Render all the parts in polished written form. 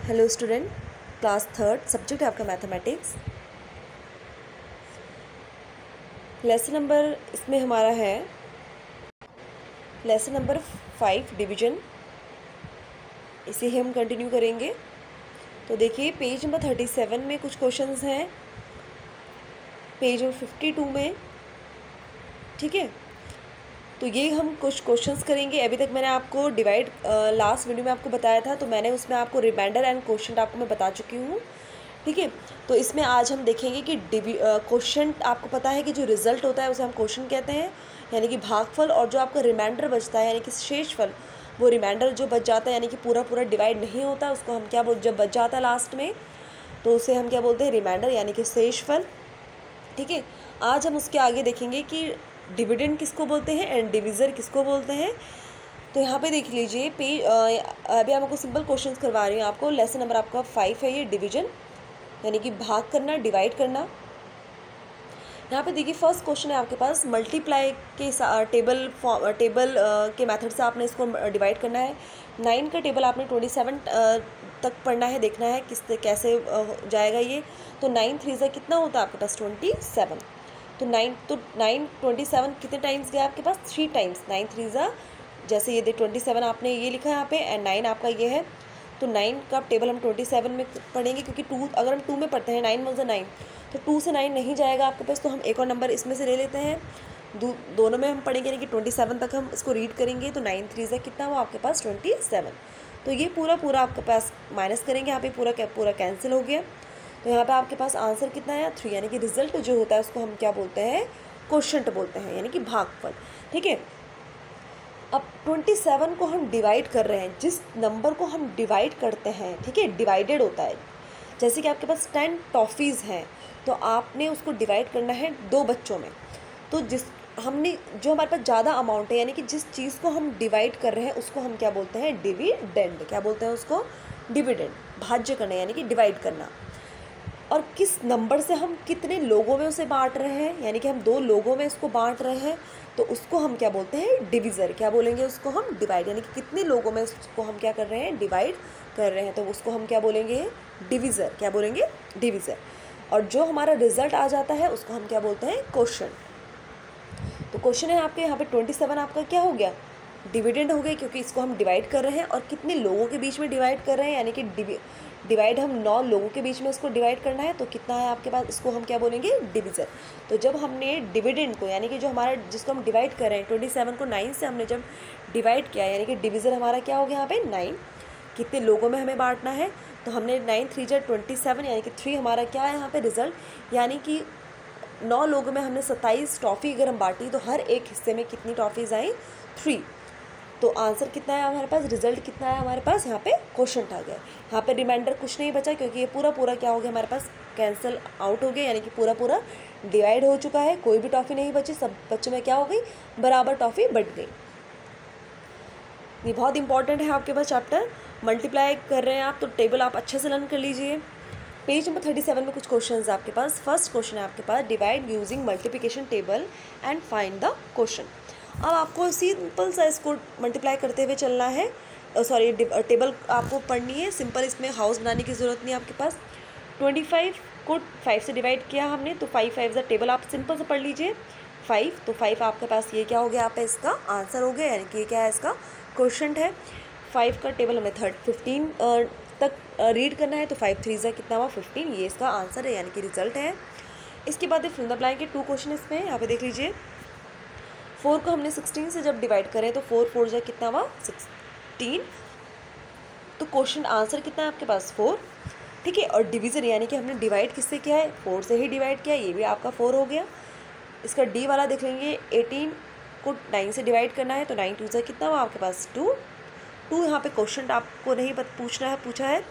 Hello student, class third, subject है आपका mathematics. Lesson number इसमें हमारा है लेसन नंबर 5 डिवीजन। इसे ही हम कंटिन्यू करेंगे। तो देखिए पेज नंबर 37 में कुछ क्वेश्चंस हैं, पेज नंबर 52 में, ठीक है। तो ये हम कुछ क्वेश्चंस करेंगे। अभी तक मैंने आपको डिवाइड लास्ट वीडियो में आपको बताया था, तो मैंने उसमें आपको रिमाइंडर एंड क्वेश्चन आपको मैं बता चुकी हूँ, ठीक है। तो इसमें आज हम देखेंगे कि क्वेश्चन आपको पता है कि जो रिजल्ट होता है उसे हम क्वेश्चन कहते हैं, यानी कि भागफल, और जो आपका रिमाइंडर बचता है यानी कि शेषफल, वो रिमाइंडर जो बच जाता है यानी कि पूरा पूरा डिवाइड नहीं होता, उसको हम क्या जब बच जाता है लास्ट में, तो उसे हम क्या बोलते हैं, रिमाइंडर यानी कि शेषफल, ठीक है। आज हम उसके आगे देखेंगे कि डिविडेंड किसको बोलते हैं एंड डिविज़र किसको बोलते हैं। तो यहाँ पे देख लीजिए पेज, अभी मैं आपको सिंपल क्वेश्चंस करवा रही हूँ। आपको लेसन नंबर आपका 5 है, ये डिवीजन यानी कि भाग करना, डिवाइड करना। यहाँ पे देखिए फर्स्ट क्वेश्चन है आपके पास, मल्टीप्लाई के टेबल के मेथड से आपने इसको डिवाइड करना है। 9 का टेबल आपने 27 तक पढ़ना है, देखना है कैसे जाएगा ये। तो 9 3 से कितना होता है आपके पास 27। तो 9 27 कितने टाइम्स गया आपके पास, 3 टाइम्स। 9 3 ज़ा, जैसे ये 27 आपने ये लिखा है यहाँ पे, एंड 9 आपका ये है। तो 9 का टेबल हम 27 में पढ़ेंगे, क्योंकि 2 अगर हम 2 में पढ़ते हैं, 9 1 9, तो 2 से 9 नहीं जाएगा आपके पास, तो हम एक और नंबर इसमें से ले लेते हैं। दोनों में हम पढ़ेंगे, यानी कि 27 तक हम इसको रीड करेंगे। तो 9 3 से कितना हुआ आपके पास 27। तो ये पूरा आपके पास माइनस करेंगे, यहाँ पे पूरा कैंसिल हो गया। तो यहाँ पे आपके पास आंसर कितना है 3, यानी कि रिजल्ट जो होता है उसको हम क्या बोलते हैं, क्वोशंट बोलते हैं, यानी कि भागफल, ठीक है। अब 27 को हम डिवाइड कर रहे हैं, जिस नंबर को हम डिवाइड करते हैं, ठीक है, डिवाइडेड होता है। जैसे कि आपके पास 10 टॉफ़ीज़ हैं, तो आपने उसको डिवाइड करना है 2 बच्चों में। तो जो हमारे पास ज़्यादा अमाउंट है, यानी कि जिस चीज़ को हम डिवाइड कर रहे हैं उसको हम क्या बोलते हैं, डिविडेंड। क्या बोलते हैं उसको, डिविडेंड। भाज्य करना यानी कि डिवाइड करना। और किस नंबर से हम कितने लोगों में उसे बांट रहे हैं, यानी कि हम 2 लोगों में इसको बांट रहे हैं, तो उसको हम क्या बोलते हैं, डिविज़र। क्या बोलेंगे उसको हम, डिवाइड, यानी कि कितने लोगों में उसको हम क्या कर रहे हैं, डिवाइड कर रहे हैं, तो उसको हम क्या बोलेंगे, डिविज़र। क्या बोलेंगे, डिविज़र। और जो हमारा रिजल्ट आ जाता है उसको हम क्या बोलते हैं, क्वोशंट। तो क्वेश्चन है आपके यहाँ पे 27 आपका क्या हो गया, डिविडेंड हो गया, क्योंकि इसको हम डिवाइड कर रहे हैं और कितने लोगों के बीच में डिवाइड कर रहे हैं, यानी कि डिवाइड हम 9 लोगों के बीच में इसको डिवाइड करना है। तो कितना है आपके पास, इसको हम क्या बोलेंगे, डिविज़र। तो जब हमने डिविडेंड को, यानी कि जो हमारा जिसको हम डिवाइड कर रहे हैं 27 को 9 से हमने जब डिवाइड किया, यानी कि डिविज़र हमारा क्या हो गया यहाँ पे 9। कितने लोगों में हमें बांटना है, तो हमने 9 3 27, यानी कि 3 हमारा क्या है यहाँ पे रिजल्ट, यानी कि 9 लोगों में हमने 27 टॉफ़ी अगर हम बांटी, तो हर एक हिस्से में कितनी टॉफ़ीज़ आई, 3। तो आंसर कितना है हमारे पास, रिजल्ट कितना है हमारे पास, यहाँ पे क्वोशंट आ गया। यहाँ पे रिमाइंडर कुछ नहीं बचा, क्योंकि ये पूरा क्या हो गया हमारे पास, कैंसिल आउट हो गया, यानी कि पूरा डिवाइड हो चुका है। कोई भी टॉफ़ी नहीं बची, सब बच्चों में क्या हो गई, बराबर टॉफ़ी बट गई। ये बहुत इंपॉर्टेंट है आपके पास चैप्टर। मल्टीप्लाई कर रहे हैं आप, तो टेबल आप अच्छे से लर्न कर लीजिए। पेज नंबर 37 में कुछ क्वेश्चन है आपके पास। फर्स्ट क्वेश्चन है आपके पास, divide using multiplication table and find the question. अब आपको सिंपल सा इसको मल्टीप्लाई करते हुए चलना है, सॉरी टेबल आपको पढ़नी है। सिंपल, इसमें हाउस बनाने की ज़रूरत नहीं है आपके पास। 25 को 5 से डिवाइड किया हमने, तो 5 5 द टेबल आप सिंपल से पढ़ लीजिए 5। तो 5 आपके पास ये क्या हो गया, आप इसका आंसर हो गया, यानी कि ये क्या है, इसका क्वोशंट है। 5 का टेबल हमें 15 तक रीड करना है, तो 5 3 ज़ा कितना हुआ 15, ये इसका आंसर है, यानी कि रिजल्ट है। इसके बाद फिल द ब्लैंक के 2 क्वेश्चन इसमें यहाँ पे देख लीजिए। 4 को हमने 16 से जब डिवाइड करें, तो 4 4 ज़ा कितना हुआ 16। तो क्वेश्चन आंसर कितना है आपके पास 4, ठीक है। और डिवीज़र, यानी कि हमने डिवाइड किससे किया है, 4 से ही डिवाइड किया, ये भी आपका 4 हो गया। इसका डी वाला देख लेंगे, 18 को 9 से डिवाइड करना है, तो 9 2 ज़ा कितना हुआ आपके पास 2। यहाँ पे क्वेश्चन आपको नहीं पूछा है,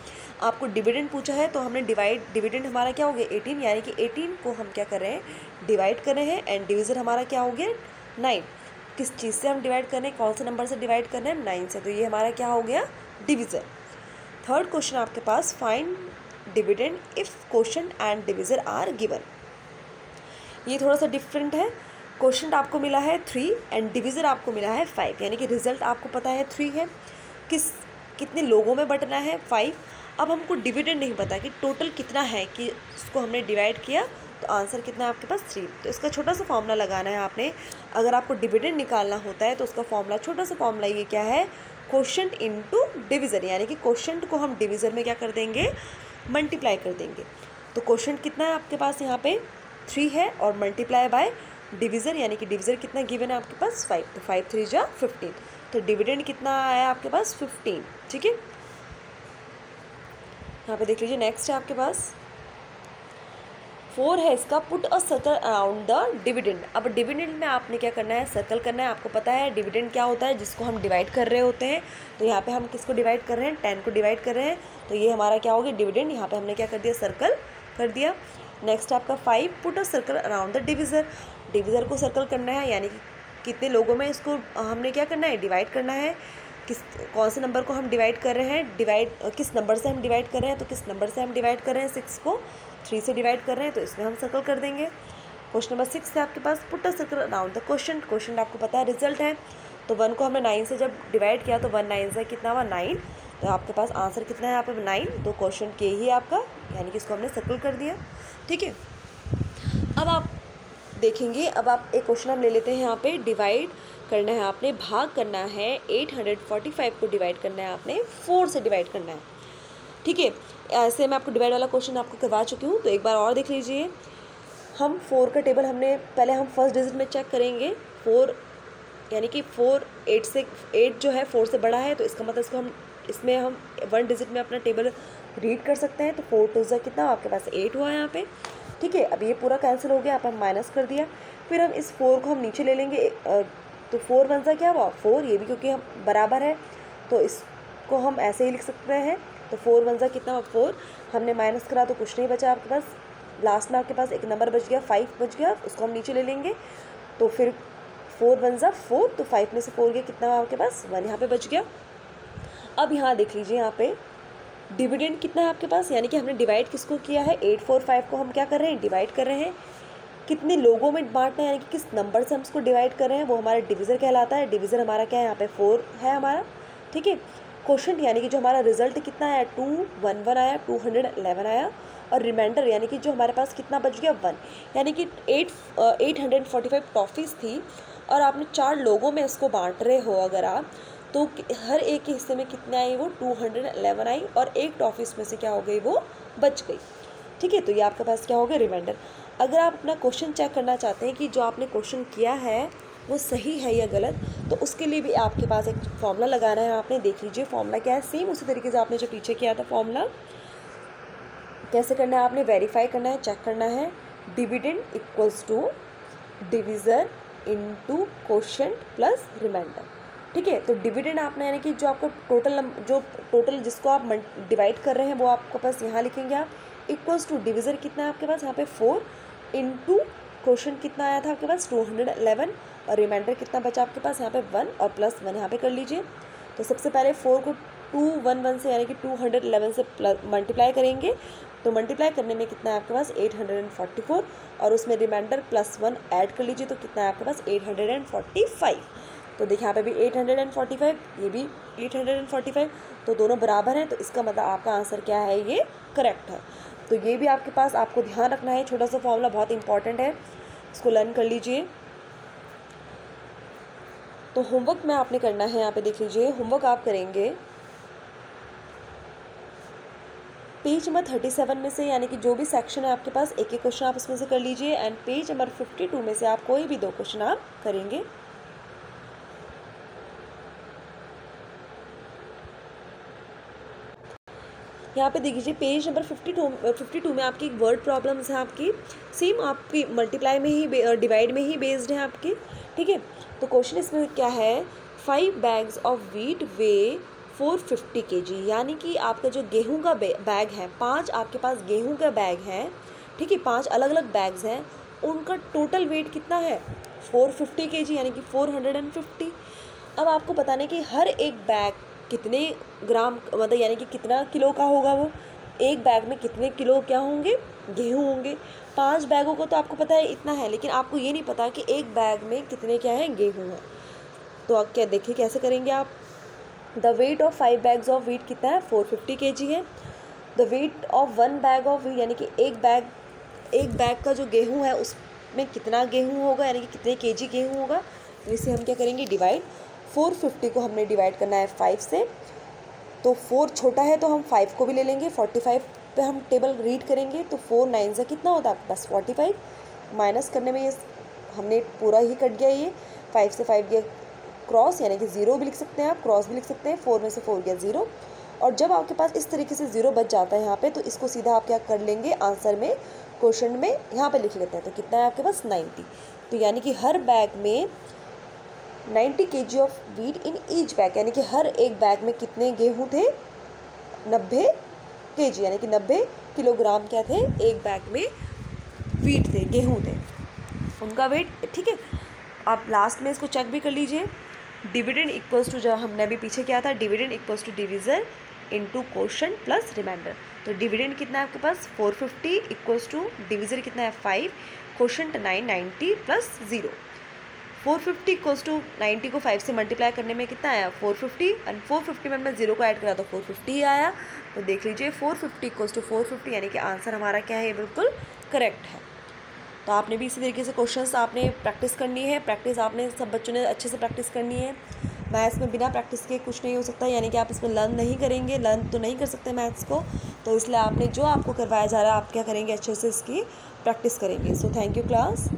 आपको डिविडेंड पूछा है। तो हमने डिविडेंड हमारा क्या हो गया 18, यानी कि 18 को हम क्या कर रहे हैं, डिवाइड कर रहे हैं, एंड डिविज़र हमारा क्या हो गया 9। किस चीज़ से हम डिवाइड कर रहे हैं, कौन से नंबर से डिवाइड कर रहे हैं, 9 से। तो ये हमारा क्या हो गया, डिविज़र। थर्ड क्वेश्चन आपके पास, find dividend if quotient and divisor are given. ये थोड़ा सा डिफरेंट है। क्वोशंट आपको मिला है 3 एंड डिविज़र आपको मिला है 5, यानी कि रिजल्ट आपको पता है 3 है। कितने लोगों में बंटना है 5। अब हमको डिविडेंड नहीं पता कि टोटल कितना है, कि उसको हमने डिवाइड किया तो आंसर कितना है आपके पास 3। तो इसका छोटा सा फॉर्मूला लगाना है आपने। अगर आपको डिविडेंड निकालना होता है तो उसका फॉर्मूला, छोटा सा फॉर्मूला ये क्या है, क्वोशंट इनटू डिविज़र, यानी कि क्वोशंट को हम डिविज़र में क्या कर देंगे, मल्टीप्लाई कर देंगे। तो क्वोशंट कितना है आपके पास यहाँ पे 3 है, और मल्टीप्लाई बाय डिविज़र, यानी कि डिविज़र कितना गिवन है आपके पास 5, तो 5 3 जा 15। तो डिविडेंड कितना आया आपके पास 15। ठीक है, यहाँ पे देख लीजिए। नेक्स्ट है आपके पास 4 है इसका, put a circle around the dividend. अब डिविडेंड में आपने क्या करना है, सर्कल करना है। आपको पता है डिविडेंड क्या होता है, जिसको हम डिवाइड कर रहे होते हैं। तो यहाँ पे हम किसको डिवाइड कर रहे हैं, 10 को डिवाइड कर रहे हैं। तो ये हमारा क्या हो गया डिविडेंड। यहाँ पे हमने क्या कर दिया, सर्कल कर दिया। नेक्स्ट आपका 5, put a circle around the divisor. Divisor को सर्कल करना है, यानी कि कितने लोगों में इसको हमने क्या करना है, डिवाइड करना है। कौन से नंबर को हम डिवाइड कर रहे हैं, किस नंबर से हम डिवाइड कर रहे हैं, तो किस नंबर से हम डिवाइड कर रहे हैं, 6 को 3 से डिवाइड कर रहे हैं, तो इसमें हम सर्कल कर देंगे। क्वेश्चन नंबर 6 है आपके पास, put a circle around the question आपको पता है रिजल्ट है। तो 1 को हमने 9 से जब डिवाइड किया तो 1 9 से कितना हुआ 9। तो आपके पास आंसर कितना है यहाँ पे 9। तो क्वेश्चन के ही आपका, यानी कि इसको हमने सर्कल कर दिया। ठीक है, अब आप देखेंगे, अब आप एक क्वेश्चन हम ले लेते हैं। यहाँ पे डिवाइड करना है आपने, भाग करना है 845 को डिवाइड करना है आपने 4 से डिवाइड करना है। ठीक है, ऐसे मैं आपको डिवाइड वाला क्वेश्चन आपको करवा चुकी हूँ, तो एक बार और देख लीजिए। हम 4 का टेबल हमने पहले हम फर्स्ट डिजिट में चेक करेंगे। 4 यानी कि 4 8 से 8 जो है 4 से बड़ा है, तो इसका मतलब इसमें हम 1 डिजिट में अपना टेबल रीड कर सकते हैं। तो 4 2 जा कितना आपके पास 8 हुआ है यहाँ पे। ठीक है, अब ये पूरा कैंसिल हो गया, आप हम माइनस कर दिया। फिर हम इस 4 को हम नीचे ले लेंगे, तो 4 1 जा क्या हुआ 4, ये भी क्योंकि हम बराबर है तो इसको हम ऐसे ही लिख सकते हैं। तो 4 1 जा कितना हुआ 4, हमने माइनस करा तो कुछ नहीं बचा आपके पास। लास्ट में आपके पास एक नंबर बच गया 5 बच गया, उसको हम नीचे ले लेंगे। तो फिर 4 1 जा 4, तो 5 में से 4 गया कितना हुआ आपके पास 1 यहाँ पे बच गया। अब यहाँ देख लीजिए, यहाँ पे डिविडेंड कितना है आपके पास, यानी कि हमने डिवाइड किसको किया है, 845 को हम क्या कर रहे हैं, डिवाइड कर रहे हैं। कितने लोगों में बांटना है, यानी कि किस नंबर से हम उसको डिवाइड कर रहे हैं, वो हमारा डिविज़र कहलाता है। डिविज़र हमारा क्या है, यहाँ पे 4 है हमारा। ठीक है, क्वेश्चन यानी कि जो हमारा रिजल्ट कितना आया 211 आया, 211 आया। और रिमाइंडर यानी कि जो हमारे पास कितना बच गया 1, यानी कि 845 टॉफ़ीज़ थी और आपने 4 लोगों में इसको बांट रहे हो अगर आप, तो हर एक के हिस्से में कितने आई, वो 211 आई, और एक टॉफ़ीज़ में से क्या हो गई, वो बच गई। ठीक है, तो ये आपके पास क्या हो गया रिमाइंडर। अगर आप अपना क्वेश्चन चेक करना चाहते हैं कि जो आपने क्वेश्चन किया है वो सही है या गलत, तो उसके लिए भी आपके पास एक फॉर्मूला लगाना है आपने। देख लीजिए फॉर्मूला क्या है, सेम उसी तरीके से आपने जो पीछे किया था फॉर्मूला कैसे करना है, आपने वेरीफाई करना है, चेक करना है। Dividend equals to divisor into quotient plus remainder. ठीक है, तो डिविडेंड आपने यानी कि जो आपको टोटल जिसको आप डिवाइड कर रहे हैं वो आपके पास यहाँ लिखेंगे आप, इक्वल्स टू डिविज़र कितना है आपके पास यहाँ पे 4 इंटू क्वोशंट कितना आया था आपके पास 211, और रिमाइंडर कितना बचा आपके पास यहाँ पे 1 और प्लस 1 यहाँ पे कर लीजिए। तो सबसे पहले 4 को 211 से यानी कि 211 से मल्टीप्लाई करेंगे, तो मल्टीप्लाई करने में कितना है आपके पास 844, और उसमें रिमाइंडर प्लस 1 ऐड कर लीजिए, तो कितना है आपके पास 845। तो देखिए यहाँ पे भी 845, ये भी 845, तो दोनों बराबर हैं, तो इसका मतलब आपका आंसर क्या है, ये करेक्ट है। तो ये भी आपके पास आपको ध्यान रखना है, छोटा सा फॉर्मूला बहुत इंपॉर्टेंट है, इसको लर्न कर लीजिए। तो होमवर्क में आपने करना है, यहाँ पे देख लीजिए होमवर्क आप करेंगे पेज नंबर 37 में से, यानी कि जो भी सेक्शन है आपके पास एक एक क्वेश्चन आप इसमें से कर लीजिए, एंड पेज नंबर 52 में से आप कोई भी 2 क्वेश्चन आप करेंगे। यहाँ पे देख लीजिए पेज नंबर 52 में आपकी वर्ड प्रॉब्लम्स हैं आपकी, सेम आपकी मल्टीप्लाई में ही डिवाइड में ही बेस्ड है आपकी। ठीक है, तो क्वेश्चन इसमें क्या है, 5 bags of wheat way 450 kg, यानी कि आपका जो गेहूं का बैग है, 5 आपके पास गेहूं का बैग है। ठीक है, 5 अलग अलग बैग्स हैं, उनका टोटल वेट कितना है 450 kg, यानी कि 450। अब आपको बताना है कि हर एक बैग कितने ग्राम, मतलब यानी कि कितना किलो का होगा, वो एक बैग में कितने किलो क्या होंगे, गेहूं होंगे। 5 बैगों को तो आपको पता है इतना है, लेकिन आपको ये नहीं पता कि एक बैग में कितने क्या है गेहूं है। तो आप क्या देखिए कैसे करेंगे आप, the weight of 5 bags of wheat कितना है, 450 kg है। The weight of 1 bag of wheat, यानी कि एक बैग का जो गेहूँ है उसमें कितना गेहूँ होगा, यानी कि कितने केजी गेहूँ होगा। तो इसे हम क्या करेंगे, डिवाइड। 450 को हमने डिवाइड करना है 5 से, तो 4 छोटा है तो हम 5 को भी ले लेंगे। 45 पे हम टेबल रीड करेंगे तो 4 9 से कितना होता है आपके पास, 45। माइनस करने में ये हमने पूरा ही कट गया, ये 5 से 5 गया क्रॉस, यानी कि 0 भी लिख सकते हैं आप, क्रॉस भी लिख सकते हैं। 4 में से 4 गया 0। और जब आपके पास इस तरीके से 0 बच जाता है यहाँ पे, तो इसको सीधा आप क्या कर लेंगे, आंसर में, क्वेश्चन में यहाँ पे लिख लेते हैं। तो कितना है आपके पास, 90। तो यानी कि हर बैग में 90 kg of wheat in each bag, यानी कि हर एक बैग में कितने गेहूँ थे, 90 kg, यानी कि 90 किलोग्राम क्या थे, एक बैग में वीट थे, गेहूँ थे, उनका वेट। ठीक है, आप लास्ट में इसको चेक भी कर लीजिए। डिविडेंड इक्वल्स टू, जब हमने अभी पीछे किया था, dividend equals to division into quotient plus remainder. तो डिविडेंड कितना है आपके पास, 450 इक्वल्स टू डिविजन कितना है 5, क्वोशंट 9, 90 प्लस 0। 450 इक्वल्स टू 90 को 5 से मल्टीप्लाई करने में कितना आया, 450, और 450 में मैं 0 को ऐड करा तो 450 ही आया। तो देख लीजिए 450 इक्वल्स टू 450, यानी कि आंसर हमारा क्या है, बिल्कुल करेक्ट है। तो आपने भी इसी तरीके से क्वेश्चंस आपने प्रैक्टिस करनी है। प्रैक्टिस आपने सब बच्चों ने अच्छे से प्रैक्टिस करनी है। मैथ्स में बिना प्रैक्टिस के कुछ नहीं हो सकता, यानी कि आप इसमें लर्न नहीं करेंगे, लर्न तो नहीं कर सकते मैथ्स को। तो इसलिए आपने जो आपको करवाया जा रहा है, आप क्या करेंगे, अच्छे से इसकी प्रैक्टिस करेंगे। So thank you class.